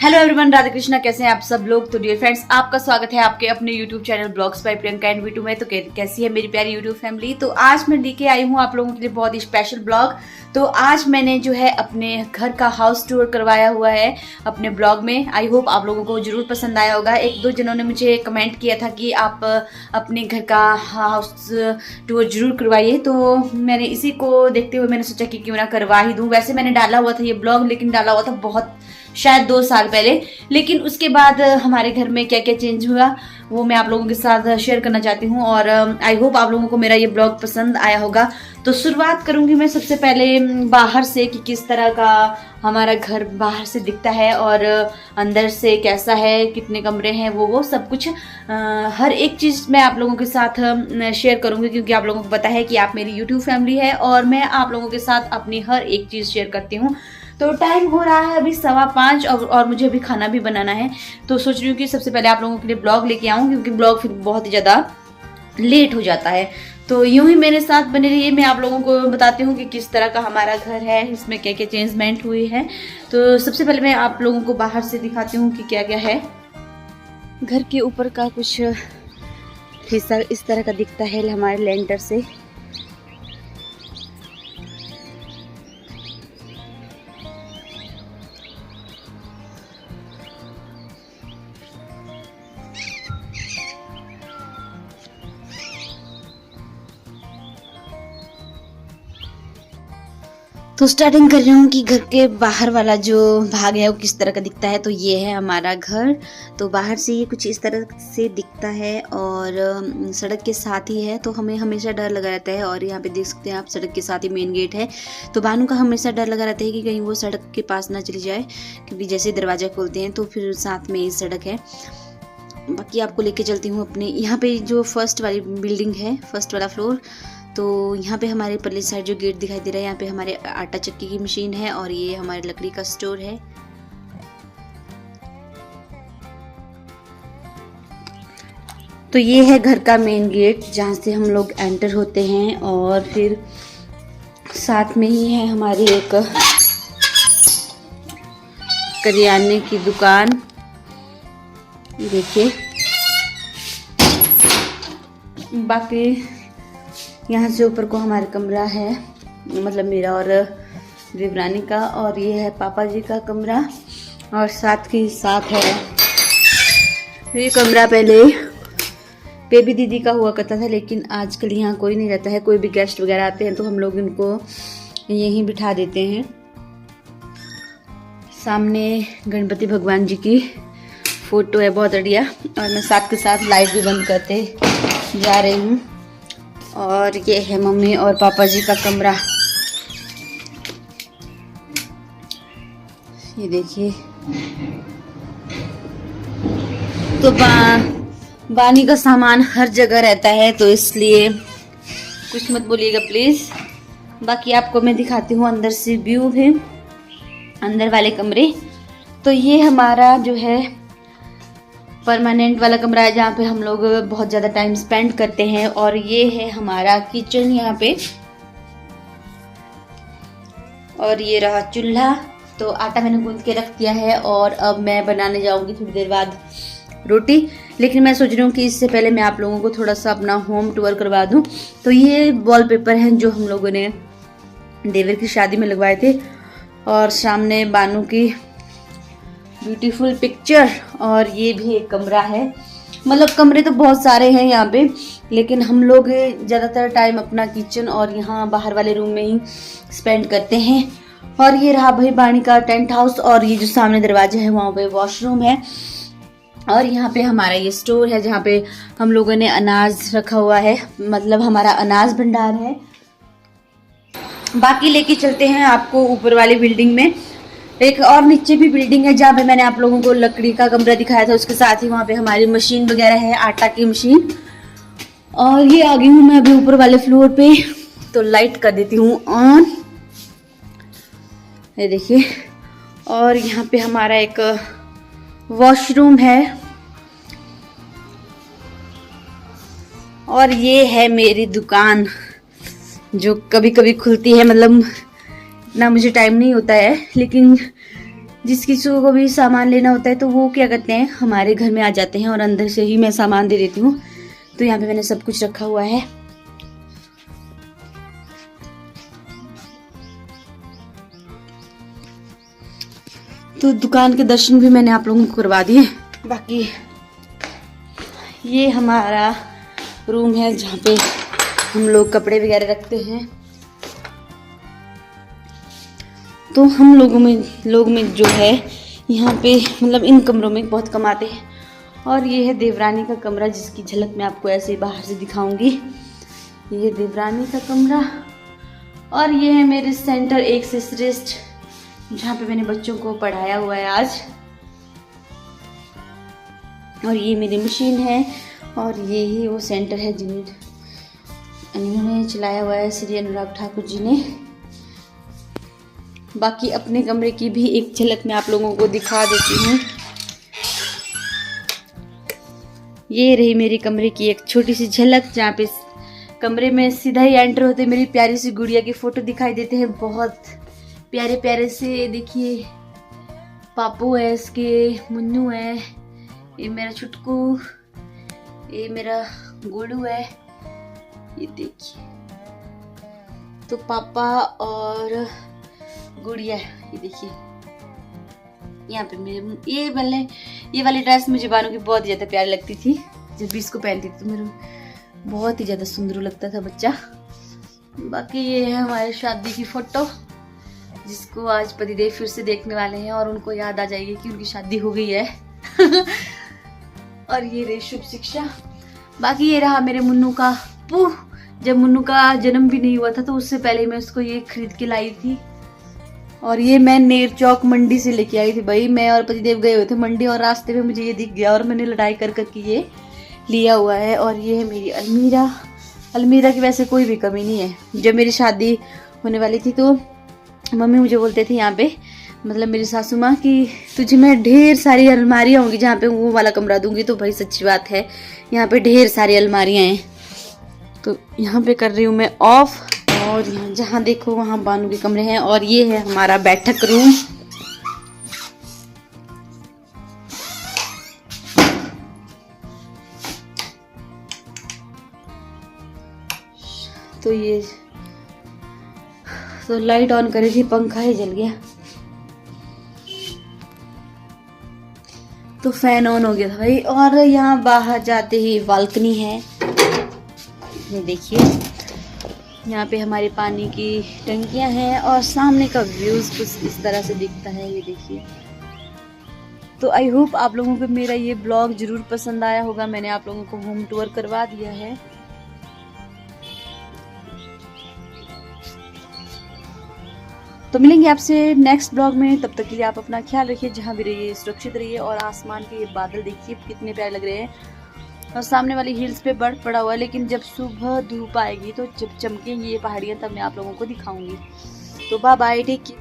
Hello everyone, Radhe Krishna. कैसे हैं आप सब लोग। तो डियर फ्रेंड्स, आपका स्वागत है आपके अपने YouTube channel blogs by Priyanka and वीटू में। तो कैसी है मेरी प्यारी यूट्यूब फैमिली। तो आज मैं लेके आई हूँ आप लोगों के लिए बहुत ही स्पेशल ब्लॉग। तो आज मैंने जो है अपने घर का हाउस टूर करवाया हुआ है अपने ब्लॉग में। आई होप आप लोगों को जरूर पसंद आया होगा। एक दो जनों ने मुझे कमेंट किया था कि आप अपने घर का हाउस टूर जरूर करवाइए, तो मैंने इसी को देखते हुए मैंने सोचा कि क्यों ना करवा ही दूँ। वैसे मैंने डाला हुआ था ये ब्लॉग, लेकिन डाला हुआ था बहुत शायद 2 साल पहले, लेकिन उसके बाद हमारे घर में क्या क्या चेंज हुआ वो मैं आप लोगों के साथ शेयर करना चाहती हूँ। और आई होप आप लोगों को मेरा ये ब्लॉग पसंद आया होगा। तो शुरुआत करूंगी मैं सबसे पहले बाहर से कि किस तरह का हमारा घर बाहर से दिखता है और अंदर से कैसा है, कितने कमरे हैं, वो सब कुछ हर एक चीज़ मैं आप लोगों के साथ शेयर करूंगी, क्योंकि आप लोगों को पता है कि आप मेरी यूट्यूब फैमिली है और मैं आप लोगों के साथ अपनी हर एक चीज़ शेयर करती हूँ। तो टाइम हो रहा है अभी 5:15 और मुझे अभी खाना भी बनाना है। तो सोच रही हूँ कि सबसे पहले आप लोगों के लिए ब्लॉग लेके आऊँ, क्योंकि ब्लॉग फिर बहुत ही ज़्यादा लेट हो जाता है। तो यूं ही मेरे साथ बने रहिए, मैं आप लोगों को बताती हूँ कि किस तरह का हमारा घर है, इसमें क्या क्या चेंजमेंट हुई है। तो सबसे पहले मैं आप लोगों को बाहर से दिखाती हूँ कि क्या क्या है। घर के ऊपर का कुछ हिस्सा इस तरह का दिखता है हमारे लेंटर से। तो स्टार्टिंग कर रही हूँ कि घर के बाहर वाला जो भाग है वो किस तरह का दिखता है। तो ये है हमारा घर। तो बाहर से ये कुछ इस तरह से दिखता है और सड़क के साथ ही है, तो हमें हमेशा डर लगा रहता है। और यहाँ पे देख सकते हैं आप, सड़क के साथ ही मेन गेट है। तो बानू का हमेशा डर लगा रहता है कि कहीं वो सड़क के पास ना चली जाए, क्योंकि जैसे दरवाज़ा खोलते हैं तो फिर साथ में ही सड़क है। बाकी आपको लेके चलती हूँ अपने यहाँ पे जो फर्स्ट वाली बिल्डिंग है, फर्स्ट वाला फ्लोर। तो यहाँ पे हमारे परली साइड जो गेट दिखाई दे रहा है, यहाँ पे हमारे आटा चक्की की मशीन है और ये हमारे लकड़ी का स्टोर है। तो ये है घर का मेन गेट, जहाँ से हम लोग एंटर होते हैं। और फिर साथ में ही है हमारी एक करियाने की दुकान, देखिए। बाकी यहाँ से ऊपर को हमारा कमरा है, मतलब मेरा और देवरानी का, और ये है पापा जी का कमरा। और साथ के साथ है ये कमरा पहले बेबी दीदी का हुआ करता था, लेकिन आजकल यहाँ कोई नहीं रहता है। कोई भी गेस्ट वगैरह आते हैं तो हम लोग इनको यहीं बिठा देते हैं। सामने गणपति भगवान जी की फोटो है, बहुत बढ़िया। और मैं साथ के साथ लाइट भी बंद करते जा रही हूँ। और ये है मम्मी और पापा जी का कमरा, ये देखिए। तो बानी का सामान हर जगह रहता है, तो इसलिए कुछ मत बोलिएगा प्लीज। बाकी आपको मैं दिखाती हूँ अंदर से व्यू है, अंदर वाले कमरे। तो ये हमारा जो है परमानेंट वाला कमरा है, जहाँ पे हम लोग बहुत ज़्यादा टाइम स्पेंड करते हैं। और ये है हमारा किचन यहाँ पे, और ये रहा चूल्हा। तो आटा मैंने गूंथ के रख दिया है और अब मैं बनाने जाऊंगी थोड़ी देर बाद रोटी। लेकिन मैं सोच रही हूँ कि इससे पहले मैं आप लोगों को थोड़ा सा अपना होम टूर करवा दूँ। तो ये वॉलपेपर हैं जो हम लोगों ने देवर की शादी में लगवाए थे, और सामने बानू की ब्यूटीफुल पिक्चर। और ये भी एक कमरा है, मतलब कमरे तो बहुत सारे हैं यहाँ पे, लेकिन हम लोग ज़्यादातर टाइम अपना किचन और यहाँ बाहर वाले रूम में ही स्पेंड करते हैं। और ये रहा भाई बानी का टेंट हाउस, और ये जो सामने दरवाजा है वहाँ पे वॉशरूम है। और यहाँ पे हमारा ये स्टोर है, जहाँ पे हम लोगों ने अनाज रखा हुआ है, मतलब हमारा अनाज भंडार है। बाकी लेके चलते हैं आपको ऊपर वाली बिल्डिंग में। एक और नीचे भी बिल्डिंग है, जहाँ पे मैंने आप लोगों को लकड़ी का कमरा दिखाया था, उसके साथ ही वहाँ पे हमारी मशीन वगैरह है, आटा की मशीन। और ये आ गई हूँ मैं अभी ऊपर वाले फ्लोर पे। तो लाइट कर देती हूँ ऑन, ये देखिए। और यहाँ पे हमारा एक वॉशरूम है, और ये है मेरी दुकान जो कभी कभी खुलती है, मतलब इतना मुझे टाइम नहीं होता है, लेकिन जिस किसी को भी सामान लेना होता है तो वो क्या करते हैं, हमारे घर में आ जाते हैं और अंदर से ही मैं सामान दे देती हूँ। तो यहाँ पे मैंने सब कुछ रखा हुआ है। तो दुकान के दर्शन भी मैंने आप लोगों को करवा दिए। बाकी ये हमारा रूम है जहाँ पे हम लोग कपड़े वगैरह रखते हैं। तो हम लोग में जो है यहाँ पे मतलब इन कमरों में बहुत कम आते हैं। और ये है देवरानी का कमरा, जिसकी झलक मैं आपको ऐसे ही बाहर से दिखाऊंगी। ये है देवरानी का कमरा। और ये है मेरे सेंटर एक से श्रेष्ठ, जहाँ पे मैंने बच्चों को पढ़ाया हुआ है आज। और ये मेरी मशीन है और ये ही वो सेंटर है जिन्होंने चलाया हुआ है श्री अनुराग ठाकुर जी ने। बाकी अपने कमरे की भी एक झलक मैं आप लोगों को दिखा देती हूँ। ये रही मेरे कमरे की एक छोटी सी झलक, जहाँ पे कमरे में सीधा ही एंटर होते मेरी प्यारी सी गुड़िया की फोटो दिखाई देते हैं। बहुत प्यारे प्यारे से, देखिए पापू है इसके, मुन्नू है, ये मेरा छुटकू, ये मेरा गोलू है, ये देखिए। तो पापा और गुड़िया, ये देखिए। यहाँ पे मेरे ये वाली ड्रेस मुझे बानू की बहुत ज़्यादा प्यारी लगती थी। जब भी इसको पहनती थी तो मेरे बहुत ही ज़्यादा सुंदर लगता था बच्चा। बाकी ये है हमारे शादी की फ़ोटो, जिसको आज पतिदेव फिर से देखने वाले हैं और उनको याद आ जाएगी कि उनकी शादी हो गई है। और ये रही शुभ शिक्षा। बाकी ये रहा मेरे मुन्नू का पू। जब मुन्नू का जन्म भी नहीं हुआ था तो उससे पहले मैं उसको ये खरीद के लाई थी। और ये मैं नेर चौक मंडी से लेके आई थी भाई। मैं और पतिदेव गए हुए थे मंडी और रास्ते में मुझे ये दिख गया और मैंने लड़ाई कर करके ये लिया हुआ है। और ये है मेरी अलमीरा की वैसे कोई भी कमी नहीं है। जब मेरी शादी होने वाली थी तो मम्मी मुझे बोलते थे यहाँ पे, मतलब मेरी सासू माँ, कि तुझे मैं ढेर सारी अलमारियाँ होंगी जहाँ पे वो वाला कमरा दूंगी। तो भाई सच्ची बात है, यहाँ पे ढेर सारी अलमारियाँ हैं। तो यहाँ पे कर रही हूँ मैं ऑफ। और यहाँ जहाँ देखो वहाँ बानू के कमरे हैं। और ये है हमारा बैठक रूम। तो ये तो लाइट ऑन करी थी, पंखा ही जल गया तो फैन ऑन हो गया था भाई। और यहाँ बाहर जाते ही बालकनी है, ये देखिए। यहाँ पे हमारे पानी की टंकियाँ हैं और सामने का व्यूज कुछ इस तरह से दिखता है, ये देखिए। तो आई होप आप लोगों को मेरा ये ब्लॉग जरूर पसंद आया होगा। मैंने आप लोगों को होम टूर करवा दिया है। तो मिलेंगे आपसे नेक्स्ट ब्लॉग में। तब तक के लिए आप अपना ख्याल रखिए, जहाँ भी रहिए सुरक्षित रहिए। और आसमान के ये बादल देखिए कितने प्यारे लग रहे हैं। और सामने वाली हिल्स पे बर्फ पड़ा हुआ है, लेकिन जब सुबह धूप आएगी तो जब चमकेंगी ये पहाड़ियाँ तब मैं आप लोगों को दिखाऊंगी। तो बाय बाय, टेक केयर।